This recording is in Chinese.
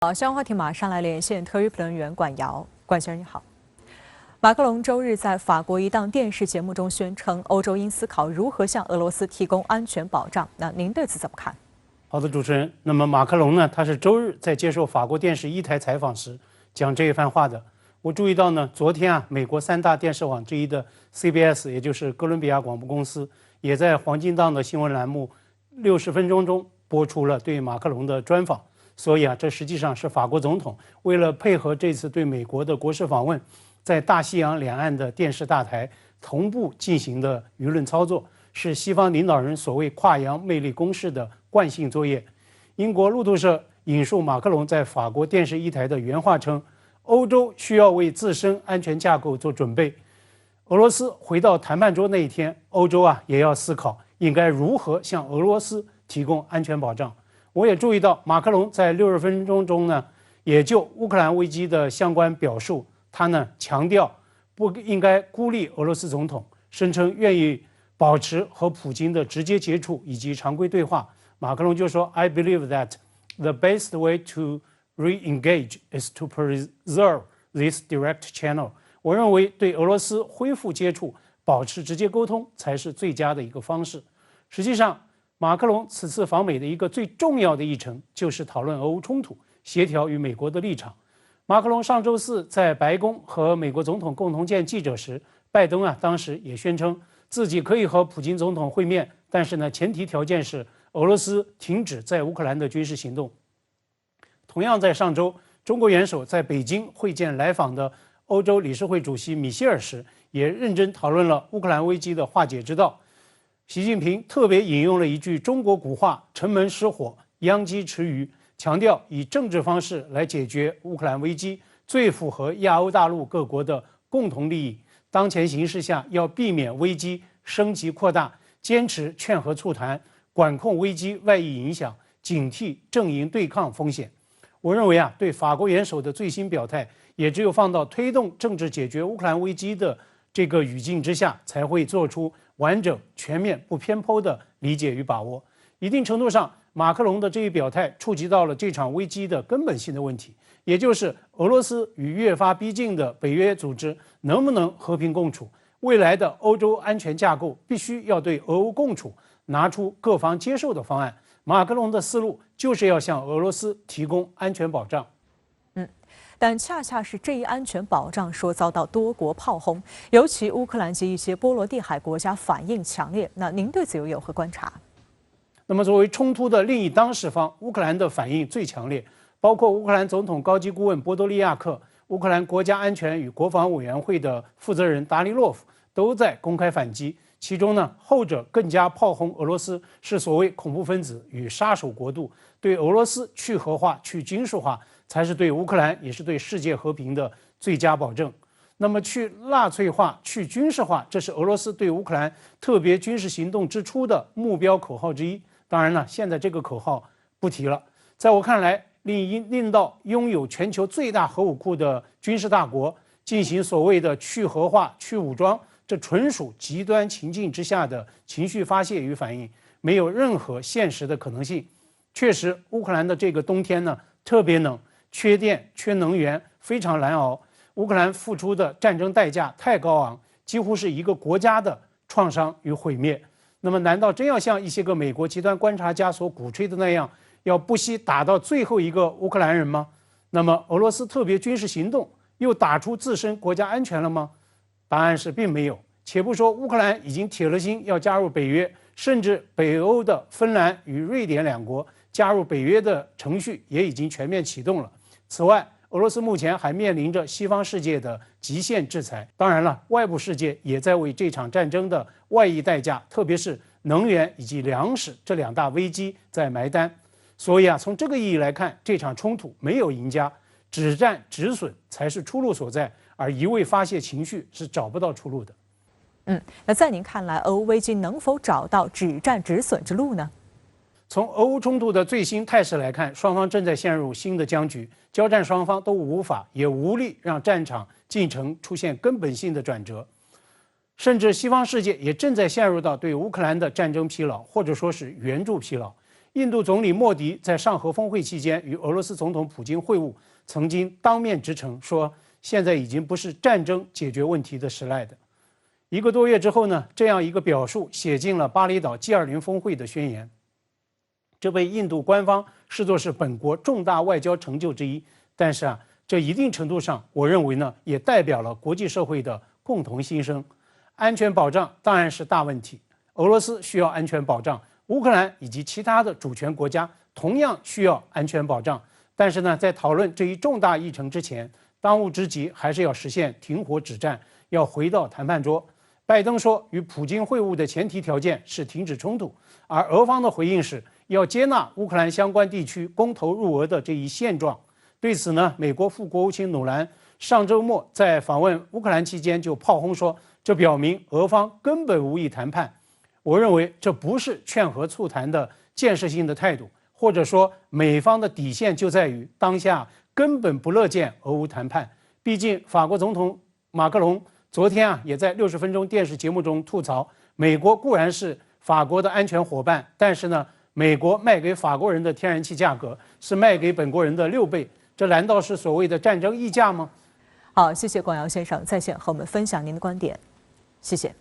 好，相关话题马上来连线特约评论员管瑶。管先生你好，马克龙周日在法国一档电视节目中宣称，欧洲应思考如何向俄罗斯提供安全保障。那您对此怎么看？好的，主持人。那么马克龙呢，他是周日在接受法国电视一台采访时讲这一番话的。我注意到呢，昨天美国3大电视网之一的 CBS， 也就是哥伦比亚广播公司，也在黄金档的新闻栏目60分钟中播出了对马克龙的专访。所以这实际上是法国总统为了配合这次对美国的国事访问，在大西洋两岸的电视大台同步进行的舆论操作，是西方领导人所谓跨洋魅力攻势的惯性作业。英国路透社引述马克龙在法国电视一台的原话称，欧洲需要为自身安全架构做准备。俄罗斯回到谈判桌那一天，欧洲也要思考应该如何向俄罗斯提供安全保障。我也注意到马克龙在60分钟中呢，也就乌克兰危机的相关表述，他呢强调不应该孤立俄罗斯总统，声称愿意保持和普京的直接接触以及常规对话。马克龙就说 ：“I believe that the best way to re-engage is to preserve this direct channel。”我认为对俄罗斯恢复接触、保持直接沟通才是最佳的一个方式。实际上，马克龙此次访美的一个最重要的议程就是讨论俄乌冲突，协调与美国的立场。马克龙上周四在白宫和美国总统共同见记者时，拜登当时也宣称自己可以和普京总统会面，但是呢，前提条件是俄罗斯停止在乌克兰的军事行动。同样在上周，中国元首在北京会见来访的欧洲理事会主席米歇尔时，也认真讨论了乌克兰危机的化解之道。习近平特别引用了一句中国古话“城门失火，殃及池鱼”，强调以政治方式来解决乌克兰危机，最符合亚欧大陆各国的共同利益。当前形势下，要避免危机升级扩大，坚持劝和促谈，管控危机外溢影响，警惕阵营对抗风险。我认为对法国元首的最新表态，也只有放到推动政治解决乌克兰危机的这个语境之下，才会做出完整、全面、不偏颇的理解与把握。一定程度上，马克龙的这一表态触及到了这场危机的根本性的问题，也就是俄罗斯与越发逼近的北约组织能不能和平共处。未来的欧洲安全架构必须要对俄乌共处拿出各方接受的方案。马克龙的思路就是要向俄罗斯提供安全保障。但恰恰是这一安全保障说遭到多国炮轰，尤其乌克兰及一些波罗的海国家反应强烈。那您对此又有何观察？那么作为冲突的另一当事方，乌克兰的反应最强烈，包括乌克兰总统高级顾问波多利亚克、乌克兰国家安全与国防委员会的负责人达利洛夫都在公开反击。其中呢，后者更加炮轰俄罗斯是所谓恐怖分子与杀手国度，对俄罗斯去核化、去军事化，才是对乌克兰也是对世界和平的最佳保证。那么去纳粹化、去军事化，这是俄罗斯对乌克兰特别军事行动之初的目标口号之一。当然了，现在这个口号不提了。在我看来，令到拥有全球最大核武库的军事大国进行所谓的去核化、去武装，这纯属极端情境之下的情绪发泄与反应，没有任何现实的可能性。确实，乌克兰的这个冬天呢，特别冷，缺电、缺能源，非常难熬。乌克兰付出的战争代价太高昂，几乎是一个国家的创伤与毁灭。那么，难道真要像一些个美国极端观察家所鼓吹的那样，要不惜打到最后一个乌克兰人吗？那么，俄罗斯特别军事行动又打出自身国家安全了吗？答案是并没有。且不说乌克兰已经铁了心要加入北约，甚至北欧的芬兰与瑞典2国加入北约的程序也已经全面启动了。此外，俄罗斯目前还面临着西方世界的极限制裁。当然了，外部世界也在为这场战争的外溢代价，特别是能源以及粮食这2大危机在埋单。所以从这个意义来看，这场冲突没有赢家，止战止损才是出路所在，而一味发泄情绪是找不到出路的。那在您看来，俄乌危机能否找到止战止损之路呢？从俄乌冲突的最新态势来看，双方正在陷入新的僵局，交战双方都无法也无力让战场进程出现根本性的转折，甚至西方世界也正在陷入到对乌克兰的战争疲劳，或者说是援助疲劳。印度总理莫迪在上合峰会期间与俄罗斯总统普京会晤，曾经当面直称说，现在已经不是战争解决问题的时代的。1个多月之后呢，这样一个表述写进了巴厘岛 G20峰会的宣言，这被印度官方视作是本国重大外交成就之一。但是这一定程度上，我认为呢，也代表了国际社会的共同心声。安全保障当然是大问题，俄罗斯需要安全保障，乌克兰以及其他的主权国家同样需要安全保障。但是呢，在讨论这一重大议程之前，当务之急还是要实现停火止战，要回到谈判桌。拜登说，与普京会晤的前提条件是停止冲突，而俄方的回应是要接纳乌克兰相关地区公投入俄的这一现状。对此呢，美国副国务卿努兰上周末在访问乌克兰期间就炮轰说，这表明俄方根本无意谈判。我认为这不是劝和促谈的建设性的态度，或者说美方的底线就在于当下根本不乐见俄乌谈判。毕竟法国总统马克龙昨天也在60分钟电视节目中吐槽，美国固然是法国的安全伙伴，但是呢，美国卖给法国人的天然气价格是卖给本国人的6倍，这难道是所谓的战争溢价吗？好，谢谢广尧先生在线和我们分享您的观点，谢谢。